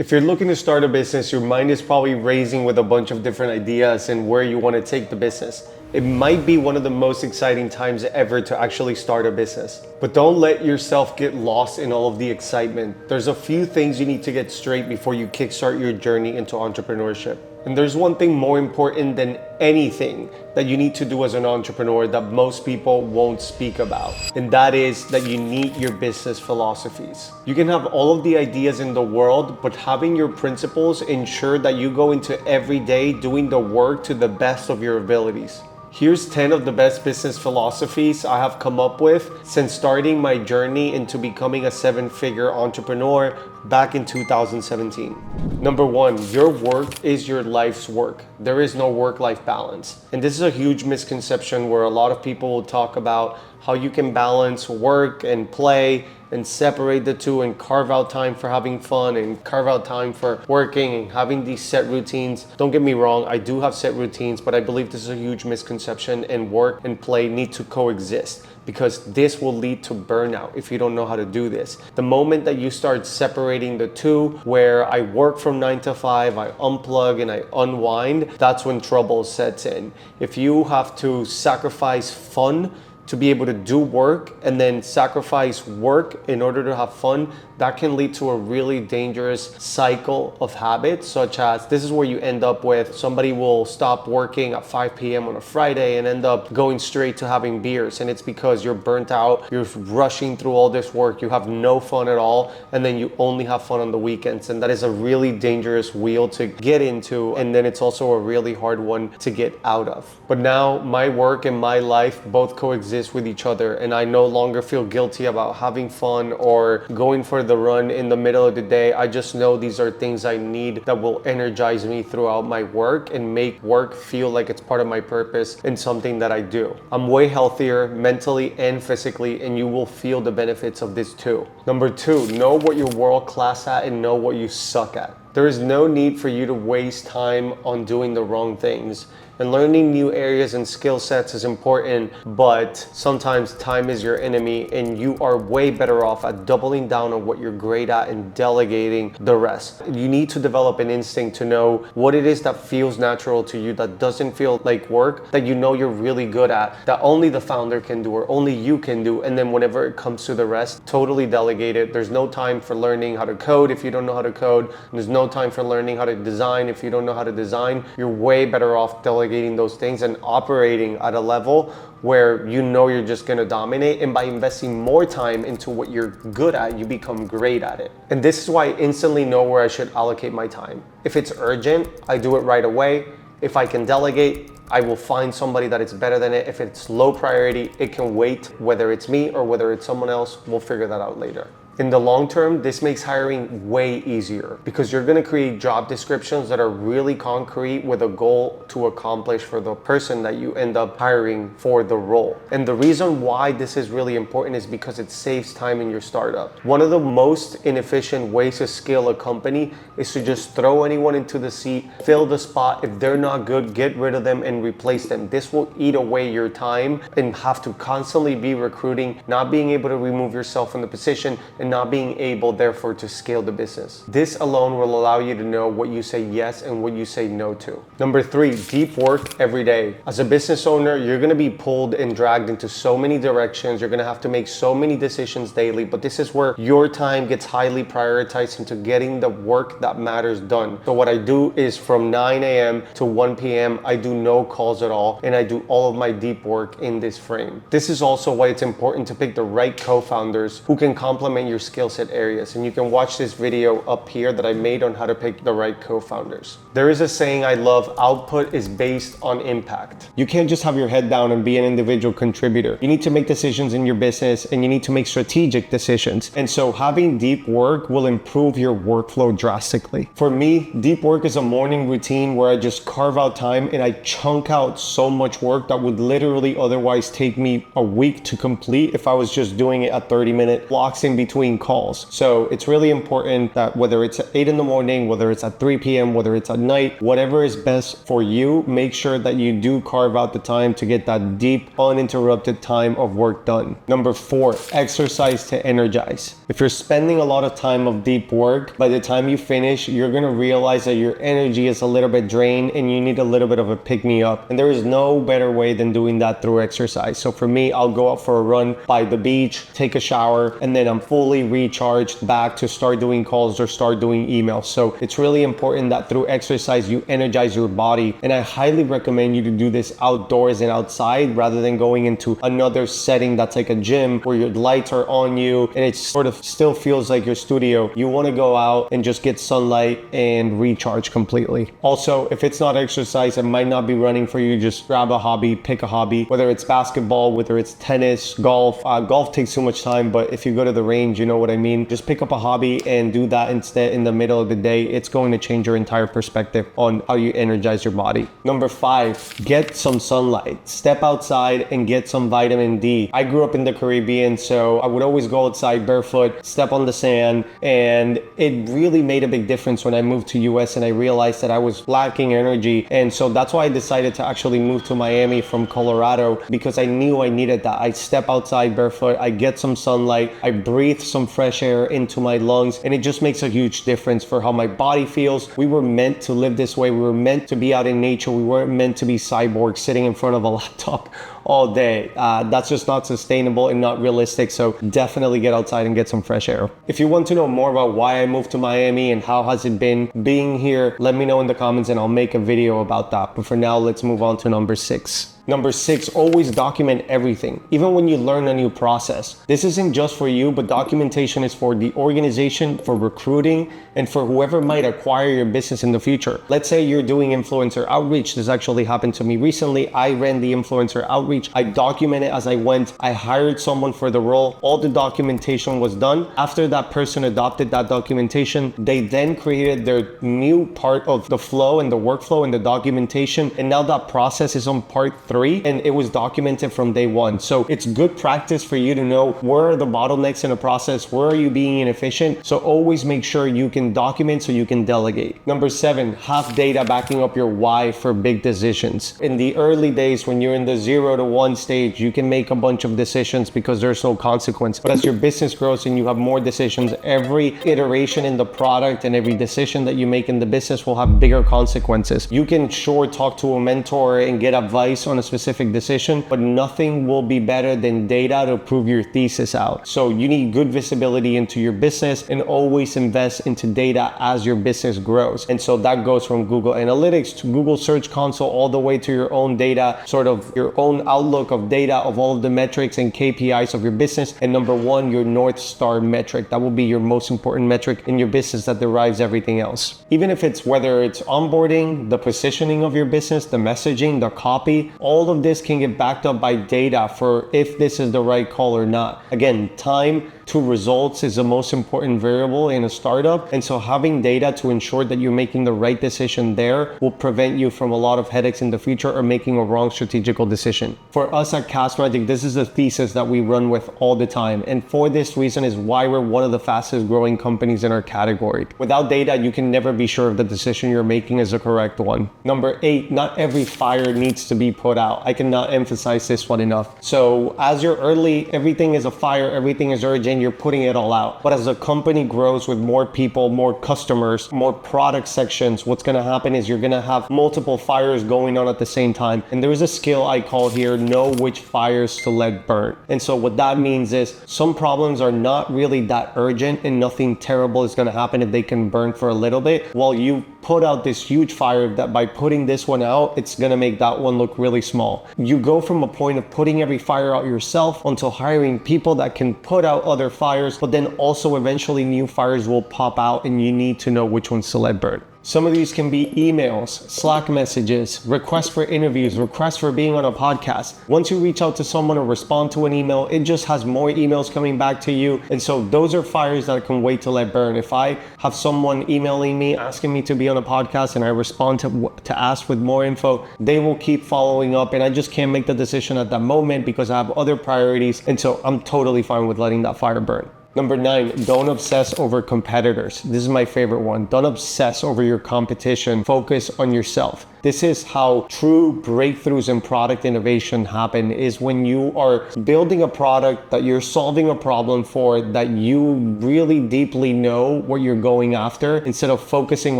If you're looking to start a business, your mind is probably racing with a bunch of different ideas and where you want to take the business. It might be one of the most exciting times ever to actually start a business. But don't let yourself get lost in all of the excitement. There's a few things you need to get straight before you kickstart your journey into entrepreneurship. And there's one thing more important than anything that you need to do as an entrepreneur that most people won't speak about. And that is that you need your business philosophies. You can have all of the ideas in the world, but having your principles ensure that you go into every day doing the work to the best of your abilities. Here's 10 of the best business philosophies I have come up with since starting my journey into becoming a 7-figure entrepreneur back in 2017. Number 1, your work is your life's work. There is no work-life balance. And this is a huge misconception where a lot of people will talk about how you can balance work and play and separate the two and carve out time for having fun and carve out time for working and having these set routines. Don't get me wrong, I do have set routines, but I believe this is a huge misconception, and work and play need to coexist because this will lead to burnout if you don't know how to do this. The moment that you start separating the two, where I work from 9 to 5, I unplug and I unwind, that's when trouble sets in. If you have to sacrifice fun to be able to do work and then sacrifice work in order to have fun, that can lead to a really dangerous cycle of habits, such as this is where you end up with somebody will stop working at 5 p.m. on a Friday and end up going straight to having beers. And it's because you're burnt out, you're rushing through all this work, you have no fun at all, and then you only have fun on the weekends. And that is a really dangerous wheel to get into. And then it's also a really hard one to get out of. But now my work and my life both coexist with each other, and I no longer feel guilty about having fun or going for the run in the middle of the day. I just know these are things I need that will energize me throughout my work and make work feel like it's part of my purpose and something that I do. I'm way healthier mentally and physically, and you will feel the benefits of this too. Number 2, know what you're world class at and know what you suck at. There is no need for you to waste time on doing the wrong things. And learning new areas and skill sets is important, but sometimes time is your enemy, and you are way better off at doubling down on what you're great at and delegating the rest. You need to develop an instinct to know what it is that feels natural to you, that doesn't feel like work, that you know you're really good at, that only the founder can do or only you can do. And then whenever it comes to the rest, totally delegate it. There's no time for learning how to code if you don't know how to code. There's no time for learning how to design if you don't know how to design. You're way better off delegating those things and operating at a level where you know you're just gonna dominate. And by investing more time into what you're good at, you become great at it. And this is why I instantly know where I should allocate my time. If it's urgent, I do it right away. If I can delegate, I will find somebody that is better than it. If it's low priority, it can wait. Whether it's me or whether it's someone else, we'll figure that out later. In the long term, this makes hiring way easier because you're gonna create job descriptions that are really concrete with a goal to accomplish for the person that you end up hiring for the role. And the reason why this is really important is because it saves time in your startup. One of the most inefficient ways to scale a company is to just throw anyone into the seat, fill the spot. If they're not good, get rid of them and replace them. This will eat away your time and have to constantly be recruiting, not being able to remove yourself from the position, and not being able, therefore, to scale the business. This alone will allow you to know what you say yes and what you say no to. Number 3, deep work every day. As a business owner, you're gonna be pulled and dragged into so many directions. You're gonna have to make so many decisions daily, but this is where your time gets highly prioritized into getting the work that matters done. So what I do is from 9 a.m. to 1 p.m., I do no calls at all, and I do all of my deep work in this frame. This is also why it's important to pick the right co-founders who can complement your skill set areas. And you can watch this video up here that I made on how to pick the right co-founders. There is a saying I love: output is based on impact. You can't just have your head down and be an individual contributor. You need to make decisions in your business, and you need to make strategic decisions. And so having deep work will improve your workflow drastically. For me, deep work is a morning routine where I just carve out time and I chunk out so much work that would literally otherwise take me a week to complete if I was just doing it at 30-minute blocks in between between calls. So it's really important that whether it's at 8 in the morning, whether it's at 3 p.m., whether it's at night, whatever is best for you, make sure that you do carve out the time to get that deep, uninterrupted time of work done. Number 4, exercise to energize. If you're spending a lot of time of deep work, by the time you finish, you're gonna realize that your energy is a little bit drained and you need a little bit of a pick-me-up. And there is no better way than doing that through exercise. So for me, I'll go out for a run by the beach, take a shower, and then I'm fully recharged back to start doing calls or start doing emails. So it's really important that through exercise, you energize your body. And I highly recommend you to do this outdoors and outside rather than going into another setting that's like a gym where your lights are on you and it sort of still feels like your studio. You want to go out and just get sunlight and recharge completely. Also, if it's not exercise, it might not be running for you. Just grab a hobby, pick a hobby, whether it's basketball, whether it's tennis, golf. Golf takes too much time, but if you go to the range, you know what I mean. Just pick up a hobby and do that instead in the middle of the day. It's going to change your entire perspective on how you energize your body. Number 5, get some sunlight. Step outside and get some vitamin D. I grew up in the Caribbean, so I would always go outside barefoot, step on the sand, and it really made a big difference when I moved to US and I realized that I was lacking energy. And so that's why I decided to actually move to Miami from Colorado, because I knew I needed that. I step outside barefoot, I get some sunlight, I breathe some fresh air into my lungs, and it just makes a huge difference for how my body feels. We were meant to live this way. We were meant to be out in nature. We weren't meant to be cyborgs sitting in front of a laptop all day. That's just not sustainable and not realistic. So definitely get outside and get some fresh air. If you want to know more about why I moved to Miami and how has it been being here, let me know in the comments and I'll make a video about that. But for now, let's move on to number 6. Number 6, always document everything, even when you learn a new process. This isn't just for you, but documentation is for the organization, for recruiting, and for whoever might acquire your business in the future. Let's say you're doing influencer outreach. This actually happened to me recently. I ran the influencer outreach. I documented as I went. I hired someone for the role. All the documentation was done. After that person adopted that documentation, they then created their new part of the flow and the workflow and the documentation. And now that process is on part 3 and it was documented from day 1. So it's good practice for you to know where are the bottlenecks in the process, where are you being inefficient. So always make sure you can document so you can delegate. Number 7, have data backing up your why for big decisions. In the early days when you're in the 0 to 1 stage, you can make a bunch of decisions because there's no consequence. But as your business grows and you have more decisions, every iteration in the product and every decision that you make in the business will have bigger consequences. You can sure talk to a mentor and get advice on a specific decision, but nothing will be better than data to prove your thesis out. So you need good visibility into your business and always invest into data as your business grows. And so that goes from Google Analytics to Google Search Console all the way to your own data, sort of your own outlook of data of all of the metrics and KPIs of your business. And number 1, your North Star metric. That will be your most important metric in your business that derives everything else. Even if it's whether it's onboarding, the positioning of your business, the messaging, the copy, all of this can get backed up by data for if this is the right call or not. Again, time to results is the most important variable in a startup. And so having data to ensure that you're making the right decision there will prevent you from a lot of headaches in the future or making a wrong strategical decision. For us at Castmagic, this is a thesis that we run with all the time. And for this reason is why we're one of the fastest growing companies in our category. Without data, you can never be sure if the decision you're making is the correct one. Number 8, not every fire needs to be put out. I cannot emphasize this one enough. So as you're early, everything is a fire, everything is urgent, you're putting it all out. But as the company grows with more people, more customers, more product sections, what's going to happen is you're going to have multiple fires going on at the same time. And there is a skill I call here, know which fires to let burn. And so what that means is some problems are not really that urgent and nothing terrible is going to happen if they can burn for a little bit, while you put out this huge fire that by putting this one out, it's going to make that one look really small. You go from a point of putting every fire out yourself until hiring people that can put out other fires, but then also eventually new fires will pop out and you need to know which ones to let burn. Some of these can be emails, Slack messages, requests for interviews, requests for being on a podcast. Once you reach out to someone or respond to an email, it just has more emails coming back to you. And so those are fires that I can wait to let burn. If I have someone emailing me, asking me to be on a podcast and I respond to ask with more info, they will keep following up and I just can't make the decision at that moment because I have other priorities. And so I'm totally fine with letting that fire burn. Number 9, don't obsess over competitors. This is my favorite one. Don't obsess over your competition. Focus on yourself. This is how true breakthroughs in product innovation happen, is when you are building a product that you're solving a problem for, that you really deeply know what you're going after, instead of focusing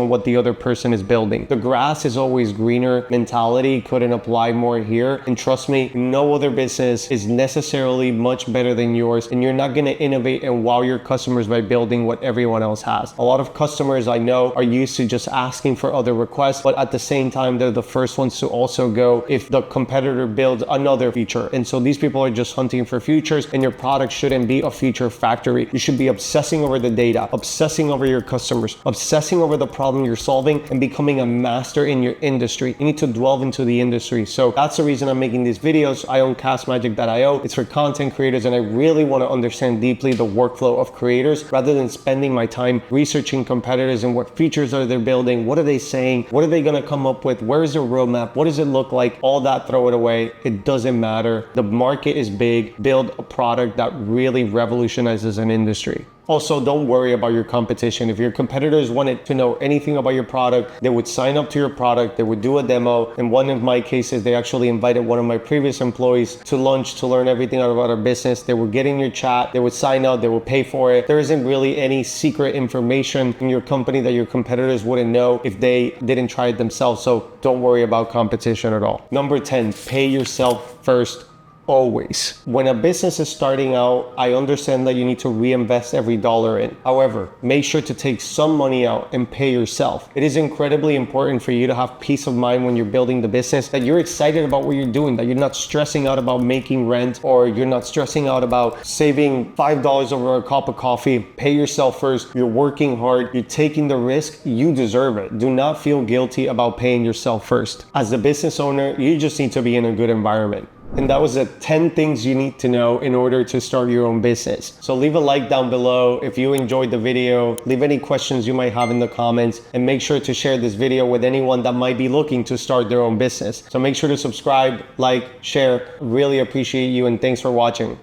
on what the other person is building. The grass is always greener mentality couldn't apply more here. And trust me, no other business is necessarily much better than yours, and you're not gonna innovate and wow your customers by building what everyone else has. A lot of customers I know are used to just asking for other requests, but at the same time, they're the first ones to also go if the competitor builds another feature. And so these people are just hunting for features, and your product shouldn't be a feature factory. You should be obsessing over the data, obsessing over your customers, obsessing over the problem you're solving, and becoming a master in your industry. You need to delve into the industry. So that's the reason I'm making these videos. I own Castmagic.io. It's for content creators, and I really want to understand deeply the workflow of creators rather than spending my time researching competitors and what features are they building, what are they saying, what are they going to come up with, where is their roadmap, what does it look like, all that, throw it away. It doesn't matter. The market is big. Build a product that really revolutionizes an industry. Also, don't worry about your competition. If your competitors wanted to know anything about your product, they would sign up to your product, they would do a demo. In one of my cases, they actually invited one of my previous employees to lunch to learn everything about our business. They would get in your chat, they would sign up, they would pay for it. There isn't really any secret information in your company that your competitors wouldn't know if they didn't try it themselves. So don't worry about competition at all. Number 10, pay yourself first. Always. When a business is starting out, I understand that you need to reinvest every dollar in. However, make sure to take some money out and pay yourself. It is incredibly important for you to have peace of mind when you're building the business, that you're excited about what you're doing, that you're not stressing out about making rent, or you're not stressing out about saving $5 over a cup of coffee. Pay yourself first. You're working hard. You're taking the risk. You deserve it. Do not feel guilty about paying yourself first. As the business owner, you just need to be in a good environment. And that was the 10 things you need to know in order to start your own business. So leave a like down below if you enjoyed the video. Leave any questions you might have in the comments, and make sure to share this video with anyone that might be looking to start their own business. So make sure to subscribe, like, share. Really appreciate you, and thanks for watching.